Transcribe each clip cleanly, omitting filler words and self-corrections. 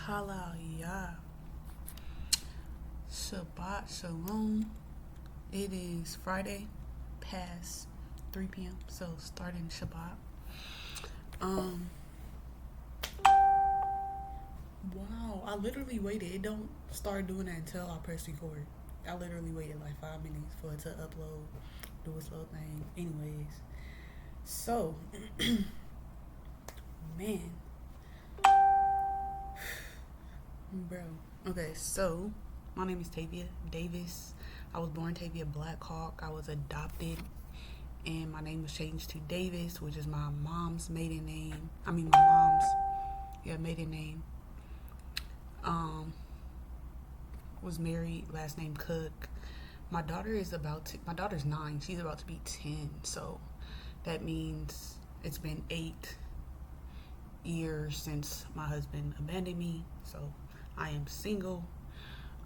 Hallelujah. Shabbat Shalom. It is Friday past 3 p.m. So starting Shabbat. Um wow, I literally waited. It don't start doing that until I press record. I literally waited like 5 minutes for it to upload, do its little thing. Anyways. So man. Bro. Okay, so my name is Tavia Davis. I was born Tavia Blackhawk. I was adopted and my name was changed to Davis, which is my mom's maiden name. My mom's maiden name. Was married, last name Cook. My daughter's 9. She's about to be 10. So that means it's been 8 years since my husband abandoned me. So I am single.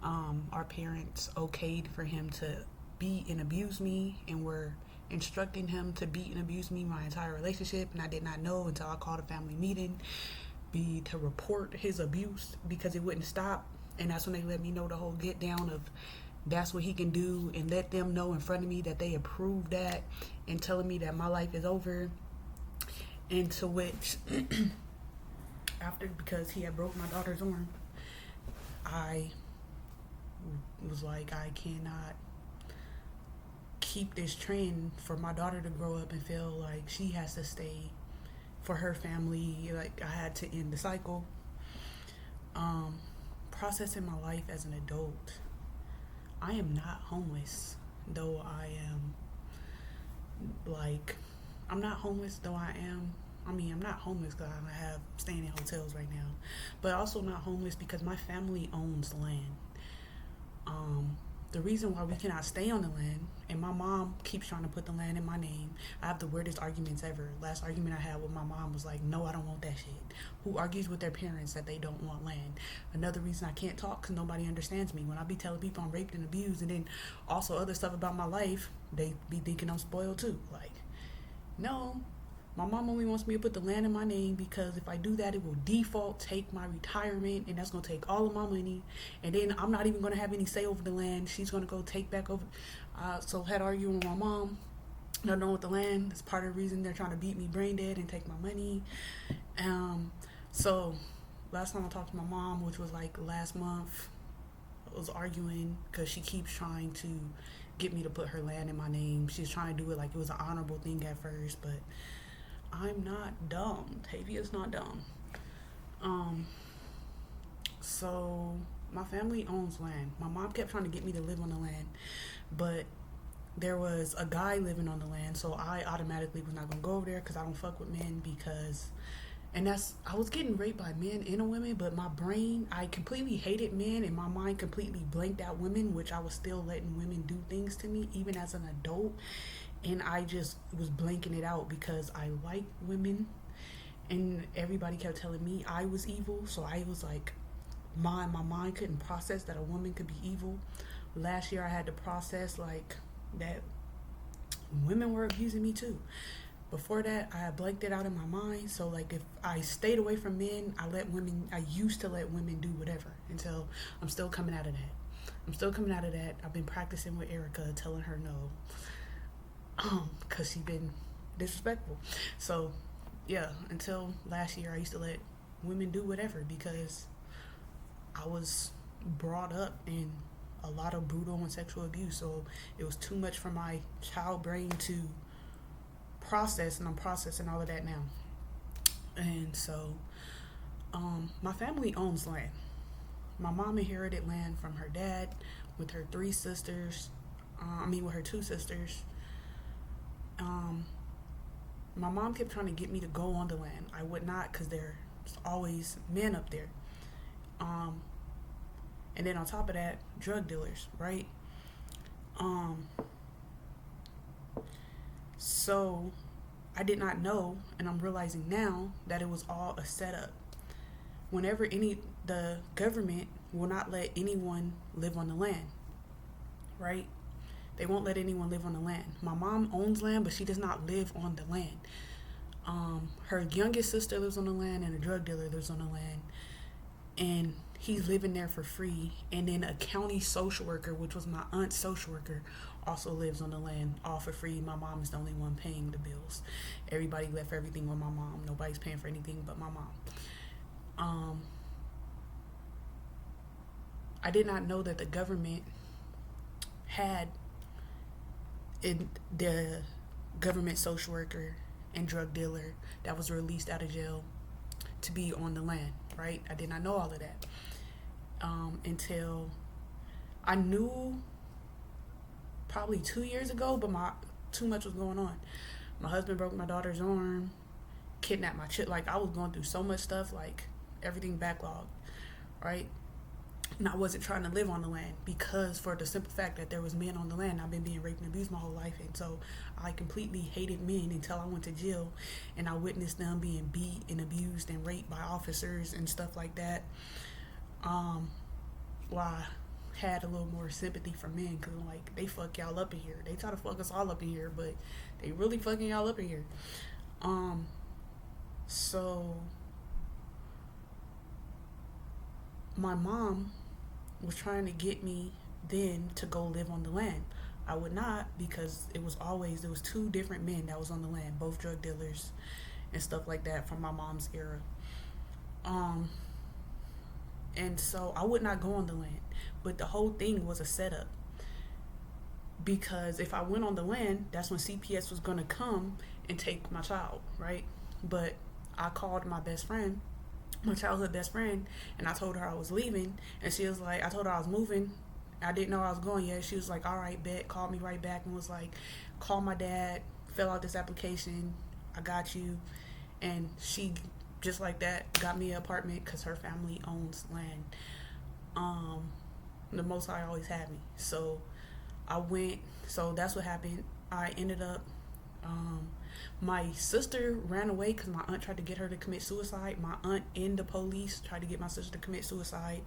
Our parents okayed for him to beat and abuse me, and were instructing him to beat and abuse me my entire relationship, and I did not know until I called a family meeting to report his abuse because it wouldn't stop. And that's when they let me know the whole get down of that's what he can do, and let them know in front of me that they approved that and telling me that my life is over. And to which because he had broke my daughter's arm, I was like, I cannot keep this trend for my daughter to grow up and feel like she has to stay for her family. Like, I had to end the cycle. Processing my life as an adult, I am not homeless, though I am, I'm not homeless, though I am. I'm not homeless because I have staying in hotels right now, but also not homeless because my family owns land. The reason why we cannot stay on the land, and my mom keeps trying to put the land in my name. I have the weirdest arguments ever. Last argument I had with my mom was like, no, I don't want that shit. Who argues with their parents that they don't want land? Another reason I can't talk because nobody understands me. When I be telling people I'm raped and abused, and then also other stuff about my life, they be thinking I'm spoiled too. Like, no. My mom only wants me to put the land in my name because if I do that, it will default take my retirement, and that's going to take all of my money. And then I'm not even going to have any say over the land. She's going to go take back over. So I had arguing with my mom, not knowing with the land. That's part of the reason they're trying to beat me brain dead and take my money. So last time I talked to my mom, which was like last month, I was arguing because she keeps trying to get me to put her land in my name. She's trying to do it like it was an honorable thing at first, but I'm not dumb. Tavia's not dumb. So my family owns land. My mom kept trying to get me to live on the land, but there was a guy living on the land, so I automatically was not gonna go over there because I don't fuck with men. I was getting raped by men and women, but my brain, I completely hated men, and my mind completely blanked out women, which I was still letting women do things to me even as an adult. And I just was blanking it out because I liked women, and everybody kept telling me I was evil. So I was like, my mind couldn't process that a woman could be evil. Last year I had to process like that women were abusing me too. Before that, I had blanked it out in my mind. So like, if I stayed away from men, I used to let women do whatever, until I'm still coming out of that. I've been practicing with Erica, telling her no. Because she's been disrespectful. So, yeah, until last year, I used to let women do whatever because I was brought up in a lot of brutal and sexual abuse. So it was too much for my child brain to process, and I'm processing all of that now. And so, my family owns land. My mom inherited land from her dad with her 3 sisters. With her 2 sisters. My mom kept trying to get me to go on the land. I would not, because there's always men up there. And then on top of that, drug dealers, right? So I did not know, and I'm realizing now that it was all a setup. The government will not let anyone live on the land, right? They won't let anyone live on the land. My mom owns land, but she does not live on the land. Her youngest sister lives on the land, and a drug dealer lives on the land. and he's living there for free. And then a county social worker, which was my aunt's social worker, also lives on the land all for free. My mom is the only one paying the bills. Everybody left everything with my mom. Nobody's paying for anything but my mom. I did not know that the government had the government social worker and drug dealer that was released out of jail to be on the land, right? I did not know all of that until I knew probably 2 years ago, but too much was going on. My husband broke my daughter's arm, kidnapped my chick. Like, I was going through so much stuff, like everything backlogged, right? And I wasn't trying to live on the land because, for the simple fact that there was men on the land. I've been being raped and abused my whole life, and so I completely hated men until I went to jail and I witnessed them being beat and abused and raped by officers and stuff like that. Well, I had a little more sympathy for men because I'm like, they fuck y'all up in here. They try to fuck us all up in here, but they really fucking y'all up in here. So my mom was trying to get me then to go live on the land. I would not, because there was 2 different men that was on the land, both drug dealers and stuff like that from my mom's era. And so I would not go on the land, but the whole thing was a setup, because if I went on the land, that's when CPS was going to come and take my child, right? But I called my best friend, my childhood best friend, and I told her I was leaving, and she was like, I told her I was moving. I didn't know I was going yet. She was like, all right, bet. Called me right back and was like, call my dad, fill out this application, I got you. And she, just like that, got me an apartment because her family owns land. The Most High always had me. So I went, so that's what happened. I ended up, my sister ran away because my aunt tried to get her to commit suicide. My aunt and the police tried to get my sister to commit suicide.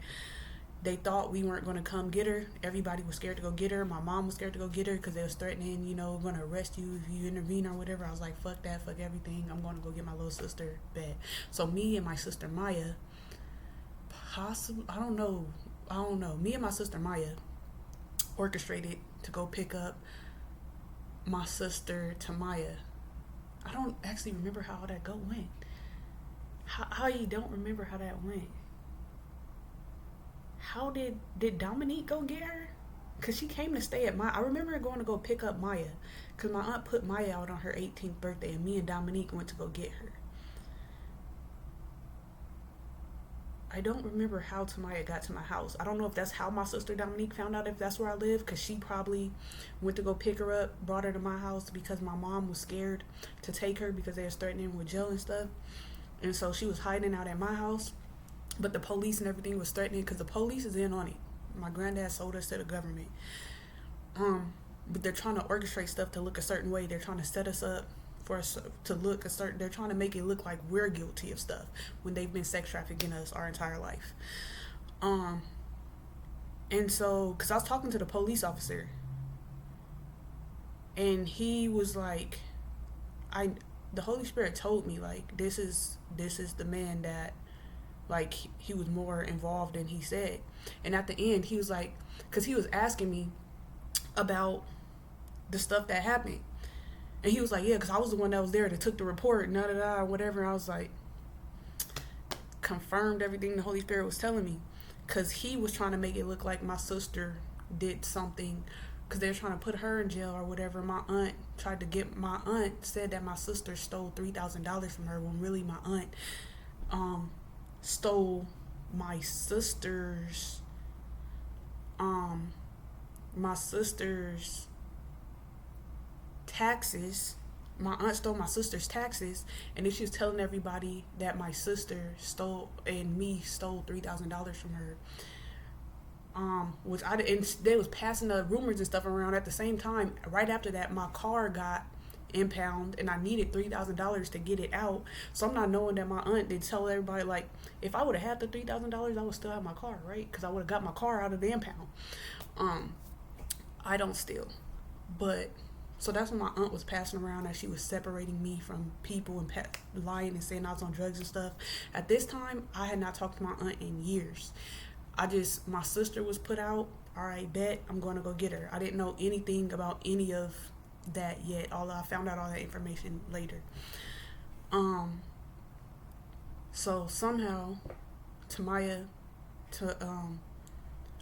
They thought we weren't going to come get her. Everybody was scared to go get her. My mom was scared to go get her because they was threatening, going to arrest you if you intervene or whatever. I was like, fuck that, fuck everything. I'm going to go get my little sister back. So me and my sister Maya, I don't know. Me and my sister Maya orchestrated to go pick up my sister Tamaya. I don't actually remember how that went. How you don't remember how that went? How did Dominique go get her? Because she came to stay at I remember going to go pick up Maya, because my aunt put Maya out on her 18th birthday, and me and Dominique went to go get her. I don't remember how Tamaya got to my house. I don't know if that's how my sister Dominique found out if that's where I live, because she probably went to go pick her up, brought her to my house because my mom was scared to take her because they was threatening with jail and stuff. And so she was hiding out at my house. But the police and everything was threatening because the police is in on it. My granddad sold us to the government. But they're trying to orchestrate stuff to look a certain way. They're trying to set us up for us to look a certain. They're trying to make it look like we're guilty of stuff when they've been sex trafficking us our entire life. And so, because I was talking to the police officer, and he was like, the Holy Spirit told me, like, this is the man that, like, he was more involved than he said. And at the end, he was like, because he was asking me about the stuff that happened. And he was like, yeah, because I was the one that was there that took the report, whatever. And I was like, confirmed everything the Holy Spirit was telling me. Because he was trying to make it look like my sister did something, because they were trying to put her in jail or whatever. My aunt said that my sister stole $3,000 from her, when really my aunt stole my sister's taxes. My aunt stole my sister's taxes, and then she was telling everybody that my sister stole $3,000 from her. Which and they was passing the rumors and stuff around at the same time. Right after that, my car got impound, and I needed $3,000 to get it out. So I'm not knowing that my aunt did tell everybody, like, if I would have had the $3,000, I would still have my car, right? Because I would have got my car out of the impound. I don't steal, but So that's when my aunt was passing around that she was separating me from people and lying and saying I was on drugs and stuff. At this time, I had not talked to my aunt in years. My sister was put out. All right, bet I'm going to go get her. I didn't know anything about any of that yet. Although I found out all that information later. So somehow, Tamaya,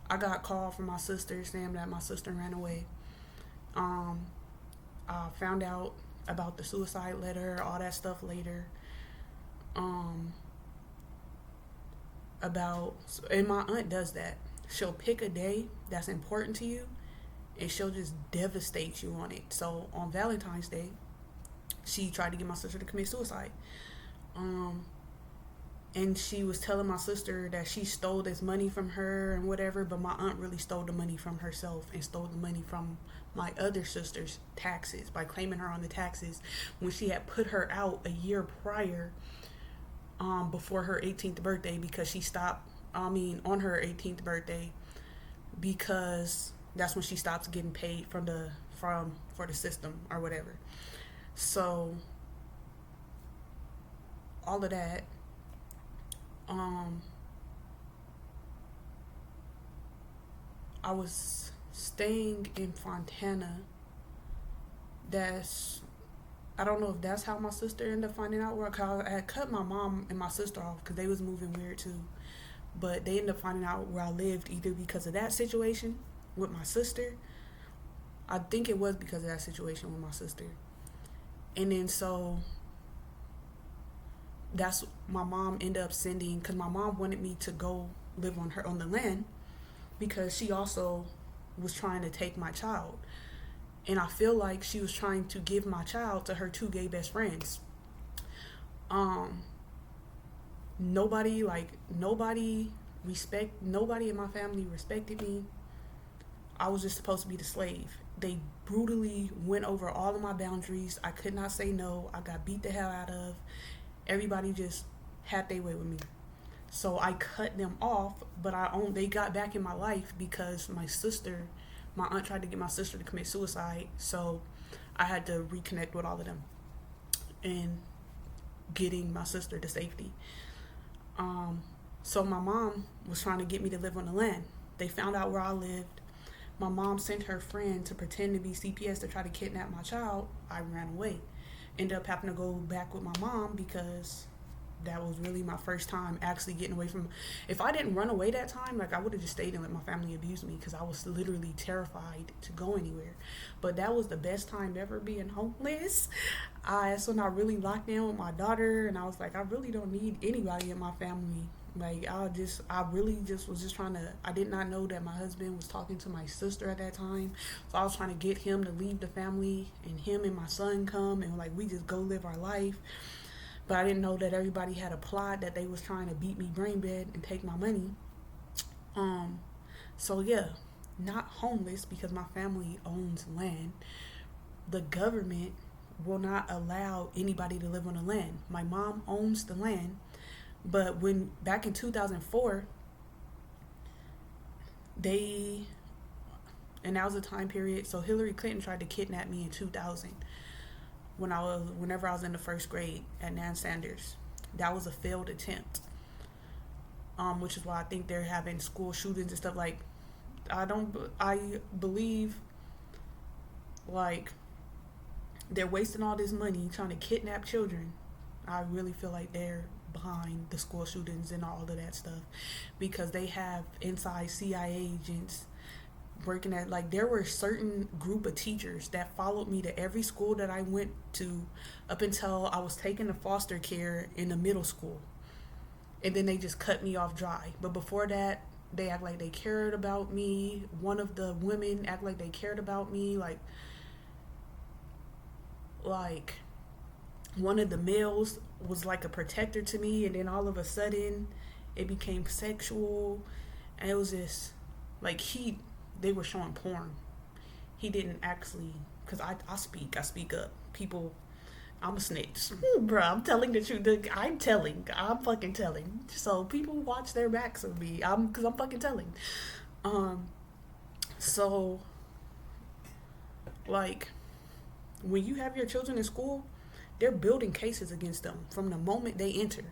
I got a call from my sister saying that my sister ran away. I found out about the suicide letter, all that stuff later. And my aunt does that. She'll pick a day that's important to you and she'll just devastate you on it. So on Valentine's Day, she tried to get my sister to commit suicide. And she was telling my sister that she stole this money from her and whatever, but my aunt really stole the money from herself and stole the money from my other sister's taxes by claiming her on the taxes when she had put her out a year prior, before her 18th birthday, because on her 18th birthday, because that's when she stopped getting paid for the system or whatever. So all of that, I was staying in Fontana. I don't know if that's how my sister ended up finding out where, cause I had cut my mom and my sister off because they was moving weird too. But they ended up finding out where I lived either because of that situation with my sister. I think it was because of that situation with my sister. And then so that's my mom ended up sending, because my mom wanted me to go live on the land because she also was trying to take my child. And I feel like she was trying to give my child to her two gay best friends. Nobody in my family respected me. I was just supposed to be the slave. They brutally went over all of my boundaries. I could not say no. I got beat the hell out of. Everybody just had their way with me. So I cut them off, but they got back in my life because my aunt tried to get my sister to commit suicide. So I had to reconnect with all of them and getting my sister to safety. So my mom was trying to get me to live on the land. They found out where I lived. My mom sent her friend to pretend to be CPS to try to kidnap my child. I ran away. Ended up having to go back with my mom because that was really my first time actually getting away from. If I didn't run away that time, I would have just stayed and let my family abuse me because I was literally terrified to go anywhere. But that was the best time ever being homeless. That's when I really locked in with my daughter, and I was like, I really don't need anybody in my family. I really just was just trying to. I did not know that my husband was talking to my sister at that time, so I was trying to get him to leave the family and him and my son come and we just go live our life. But I didn't know that everybody had a plot, that they was trying to beat me brain dead and take my money. So yeah, not homeless because my family owns land. The government will not allow anybody to live on the land. My mom owns the land, but back in 2004, and that was a time period. So Hillary Clinton tried to kidnap me in 2000. Whenever I was in the first grade at Nan Sanders. That was a failed attempt, which is why I think they're having school shootings and stuff. I believe they're wasting all this money trying to kidnap children. I really feel like they're behind the school shootings and all of that stuff because they have inside CIA agents working at, there were certain group of teachers that followed me to every school that I went to up until I was taken to foster care in the middle school, and then they just cut me off dry. But before that, they act like they cared about me. One of the women act like they cared about me, like one of the males was like a protector to me, and then all of a sudden it became sexual, and it was just they were showing porn. He didn't actually, because I speak up. People, I'm a snitch. Bro, I'm telling the truth. I'm fucking telling. So people watch their backs of me. Because I'm fucking telling. So, When you have your children in school, they're building cases against them from the moment they enter.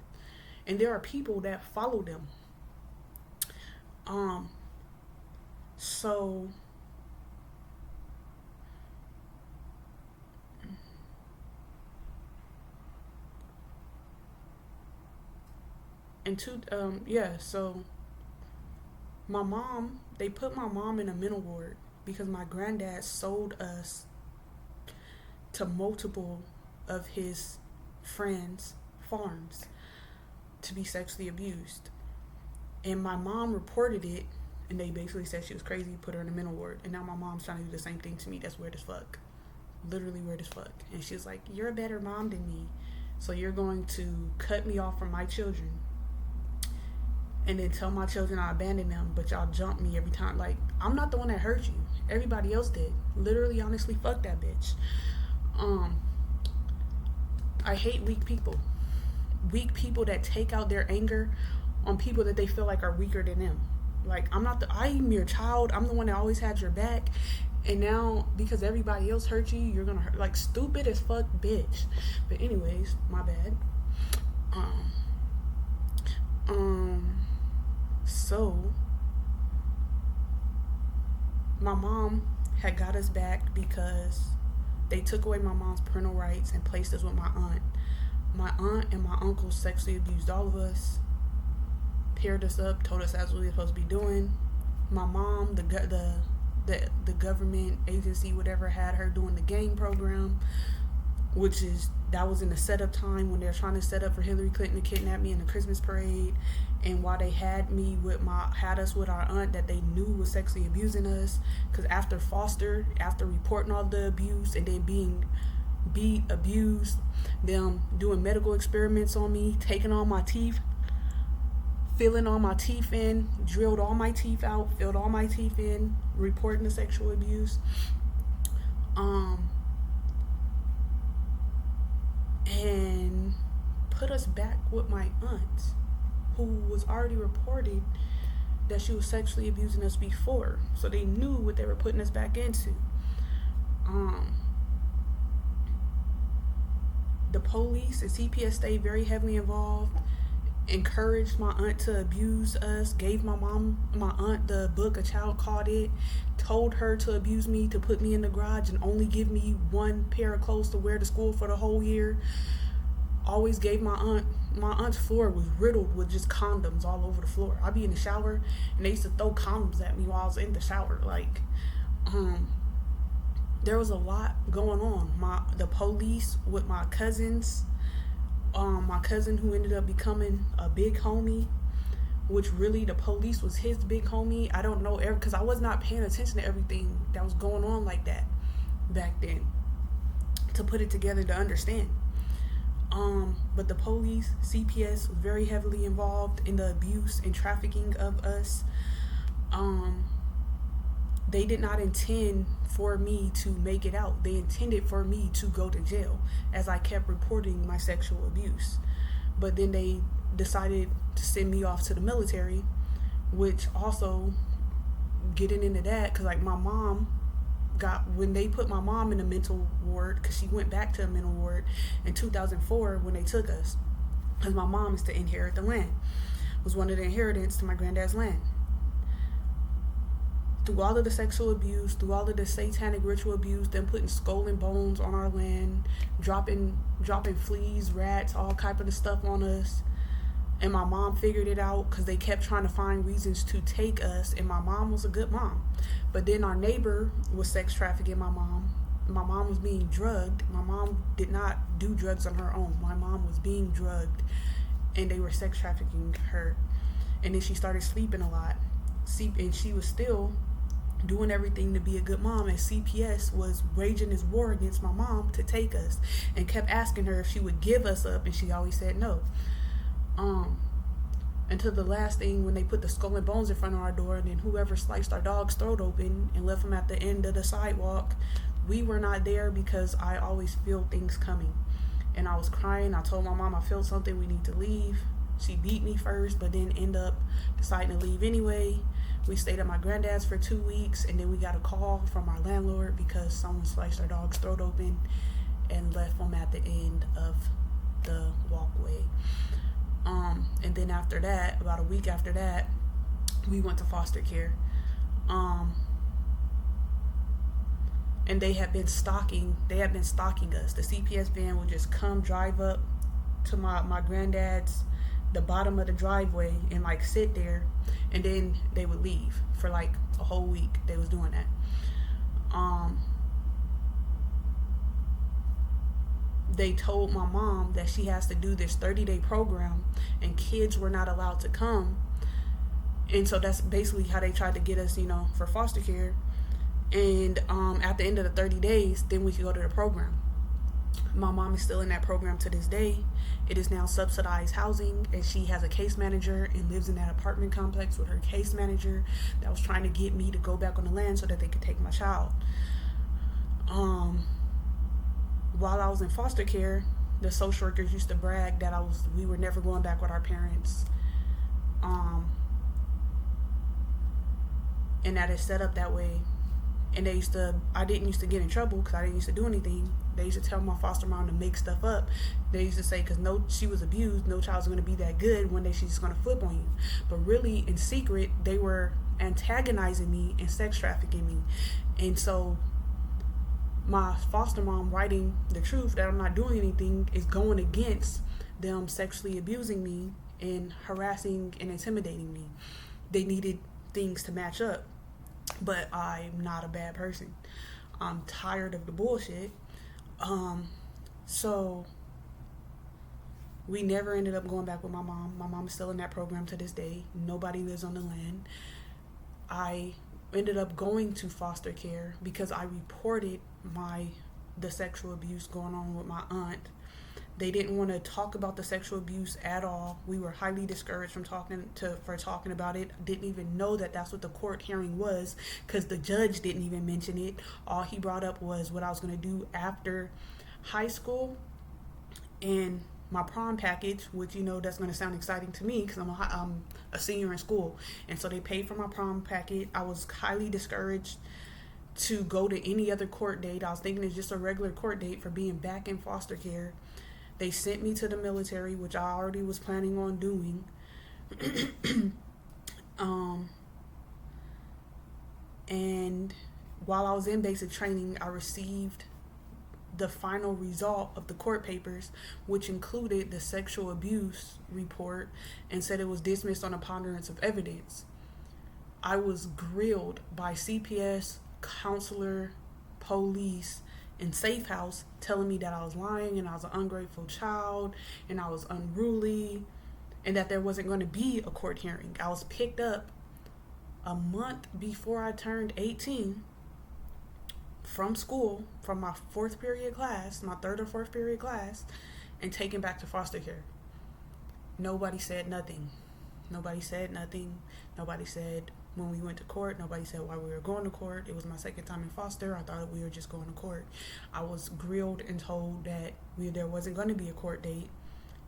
And there are people that follow them. Um, so and two yeah, so my mom, they put my mom in a mental ward because my granddad sold us to multiple of his friends' farms to be sexually abused. And my mom reported it, and they basically said she was crazy, put her in a mental ward. And now my mom's trying to do the same thing to me. That's weird as fuck. Literally weird as fuck. And she was like, you're a better mom than me, so you're going to cut me off from my children and then tell my children I abandoned them, but y'all jump me every time. Like, I'm not the one that hurt you. Everybody else did. Literally, honestly, fuck that bitch. I hate weak people. Weak people that take out their anger on people that they feel like are weaker than them. Like, I'm your child. I'm the one that always had your back. And now, because everybody else hurt you, you're gonna hurt. Like, stupid as fuck bitch. But anyways, my bad. So my mom had got us back because they took away my mom's parental rights and placed us with my aunt. My aunt and my uncle sexually abused all of us, paired us up, told us that's what we were supposed to be doing. My mom, the government agency, whatever, had her doing the gang program, that was in the setup time when they were trying to set up for Hillary Clinton to kidnap me in the Christmas parade. And while they had us with our aunt that they knew was sexually abusing us, because after reporting all the abuse and then being abused, them doing medical experiments on me, taking all my teeth, filling all my teeth in, drilled all my teeth out, filled all my teeth in, reporting the sexual abuse. And put us back with my aunt, who was already reported that she was sexually abusing us before. So they knew what they were putting us back into. The police and CPS stayed very heavily involved, encouraged my aunt to abuse us, gave my aunt the book A Child Called It, told her to abuse me, to put me in the garage and only give me one pair of clothes to wear to school for the whole year. Always gave my aunt's floor was riddled with just condoms all over the floor. I'd be in the shower and they used to throw condoms at me while I was in the shower. Like, there was a lot going on. The police with my cousins, my cousin who ended up becoming a big homie, which really the police was his big homie. I don't know, because I was not paying attention to everything that was going on like that back then to put it together to understand. But the police, CPS, was very heavily involved in the abuse and trafficking of us. They did not intend for me to make it out. They intended for me to go to jail as I kept reporting my sexual abuse. But then they decided to send me off to the military, which also, getting into that, because like my mom when they put my mom in a mental ward, because she went back to a mental ward in 2004 when they took us, because my mom is to inherit the land, was one of the inheritance to my granddad's land. Through all of the sexual abuse, through all of the satanic ritual abuse, them putting skull and bones on our land, dropping fleas, rats, all type of the stuff on us. And my mom figured it out because they kept trying to find reasons to take us. And my mom was a good mom. But then our neighbor was sex trafficking my mom. My mom was being drugged. My mom did not do drugs on her own. My mom was being drugged. And they were sex trafficking her. And then she started sleeping a lot. And she was still doing everything to be a good mom. And CPS was waging this war against my mom to take us. And kept asking her if she would give us up. And she always said no. Until the last thing when they put the skull and bones in front of our door, and then whoever sliced our dog's throat open and left him at the end of the sidewalk, we were not there because I always feel things coming. And I was crying. I told my mom I felt something, we need to leave. She beat me first, but then ended up deciding to leave anyway. We stayed at my granddad's for 2 weeks, and then we got a call from our landlord because someone sliced our dog's throat open and left him at the end of the walkway. And then after that, about a week after that, we went to foster care. And they had been stalking us. The CPS van would just come drive up to my granddad's, the bottom of the driveway, and like sit there, and then they would leave for like a whole week. They was doing that. They told my mom that she has to do this 30-day program, and kids were not allowed to come. And so that's basically how they tried to get us, for foster care. And at the end of the 30 days, then we could go to the program. My mom is still in that program to this day. It is now subsidized housing, and she has a case manager and lives in that apartment complex with her case manager that was trying to get me to go back on the land so that they could take my child. While I was in foster care, the social workers used to brag that we were never going back with our parents. And that is set up that way. And I didn't used to get in trouble because I didn't used to do anything. They used to tell my foster mom to make stuff up. They used to say, because she was abused, no child's going to be that good. One day she's just going to flip on you. But really, in secret, they were antagonizing me and sex trafficking me. And so my foster mom writing the truth that I'm not doing anything is going against them sexually abusing me and harassing and intimidating me. They needed things to match up. But I'm not a bad person. I'm tired of the bullshit. So we never ended up going back with my mom. My mom is still in that program to this day. Nobody lives on the land. I ended up going to foster care because I reported the sexual abuse going on with my aunt. They didn't want to talk about the sexual abuse at all. We were highly discouraged from talking about it. Didn't even know that that's what the court hearing was because the judge didn't even mention it. All he brought up was what I was going to do after high school and my prom package, which that's going to sound exciting to me because I'm a senior in school. And so they paid for my prom packet. I was highly discouraged to go to any other court date. I was thinking it's just a regular court date for being back in foster care. They sent me to the military, which I already was planning on doing. And while I was in basic training, I received the final result of the court papers, which included the sexual abuse report and said it was dismissed on a preponderance of evidence. I was grilled by CPS, counselor, police, and Safe House telling me that I was lying and I was an ungrateful child and I was unruly and that there wasn't going to be a court hearing. I was picked up a month before I turned 18 from school, from my my third or fourth period class, and taken back to foster care. Nobody said nothing. Nobody said when we went to court. Nobody said why we were going to court. It was my second time in foster. I thought we were just going to court. I was grilled and told that there wasn't going to be a court date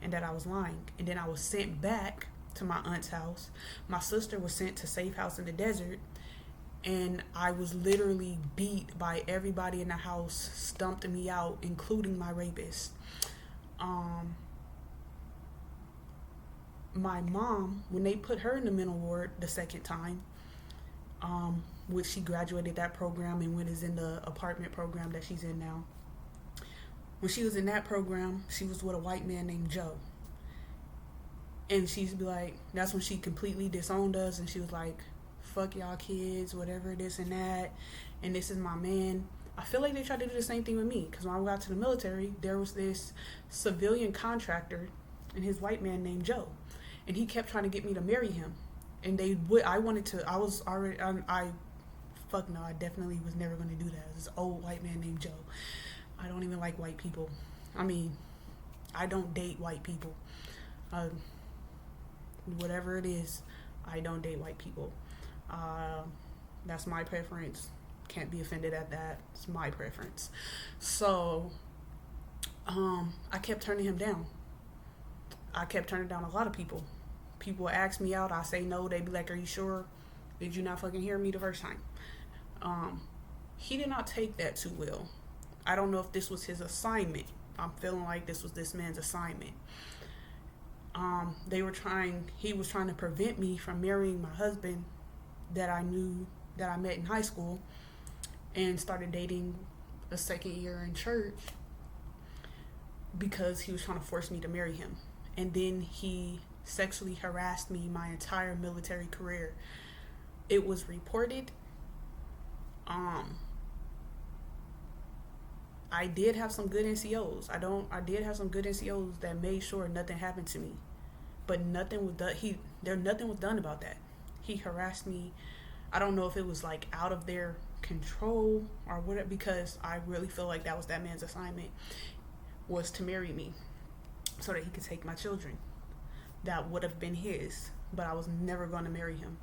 and that I was lying. And then I was sent back to my aunt's house. My sister was sent to Safe House in the desert. And I was literally beat by everybody in the house, stumped me out, including my rapist. My mom, when they put her in the mental ward the second time, which she graduated that program and is in the apartment program that she's in now. When she was in that program, she was with a white man named Joe. And she'd be like, that's when she completely disowned us, and she was like, fuck y'all kids, whatever, this and that, and this is my man. I feel like they tried to do the same thing with me, because when I got to the military, there was this civilian contractor and his white man named Joe, and he kept trying to get me to marry him. And I definitely was never going to do that. This old white man named Joe. I don't even like white people. I mean, I don't date white people. Whatever it is, I don't date white people. That's my preference. Can't be offended at that. It's my preference. So, I kept turning him down. I kept turning down a lot of people. People would ask me out. I say no. They'd be like, are you sure? Did you not fucking hear me the first time? Um, he did not take that too well. I don't know if this was his assignment. I'm feeling like this was this man's assignment. He was trying to prevent me from marrying my husband that I met in high school and started dating a second year in church because he was trying to force me to marry him. And then he sexually harassed me my entire military career. It was reported. I did have some good NCOs. I did have some good NCOs that made sure nothing happened to me. But nothing was done. Nothing was done about that. He harassed me. I don't know if it was like out of their control or whatever, because I really feel like that was that man's assignment, was to marry me so that he could take my children. That would have been his, but I was never going to marry him.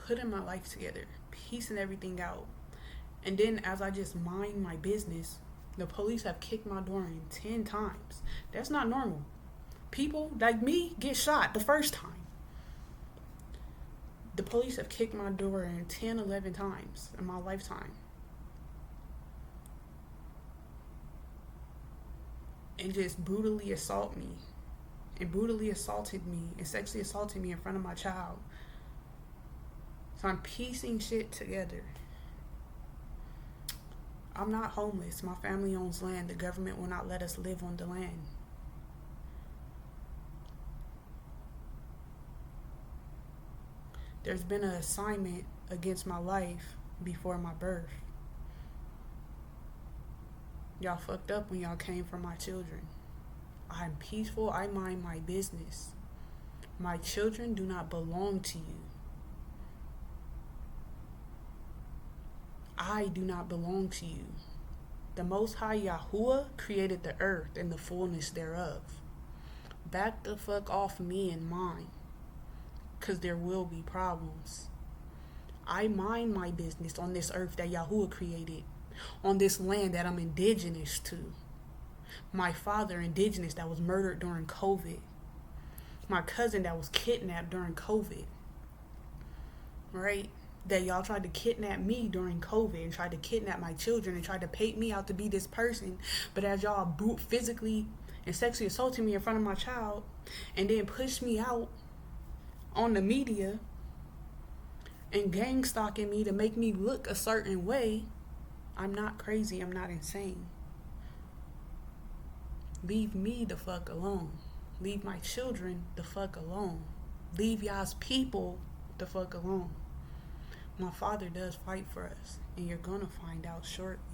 Putting my life together, piecing everything out. And then as I just mind my business, the police have kicked my door in 10 times. That's not normal. People like me get shot the first time. The police have kicked my door in 10, 11 times in my lifetime. And just brutally assaulted me and sexually assaulted me in front of my child. So I'm piecing shit together. I'm not homeless. My family owns land. The government will not let us live on the land. There's been an assignment against my life before my birth. Y'all fucked up when y'all came for my children. I'm peaceful. I mind my business. My children do not belong to you. I do not belong to you. The Most High Yahuwah created the earth and the fullness thereof. Back the fuck off me and mine, because there will be problems. I mind my business on this earth that Yahuwah created, on this land that I'm indigenous to. My father, indigenous, that was murdered during COVID. My cousin that was kidnapped during COVID. Right? That y'all tried to kidnap me during COVID and tried to kidnap my children and tried to paint me out to be this person. But as y'all physically and sexually assaulted me in front of my child and then pushed me out on the media and gang stalking me to make me look a certain way, I'm not crazy. I'm not insane. Leave me the fuck alone. Leave my children the fuck alone. Leave y'all's people the fuck alone. My father does fight for us, and you're gonna find out shortly.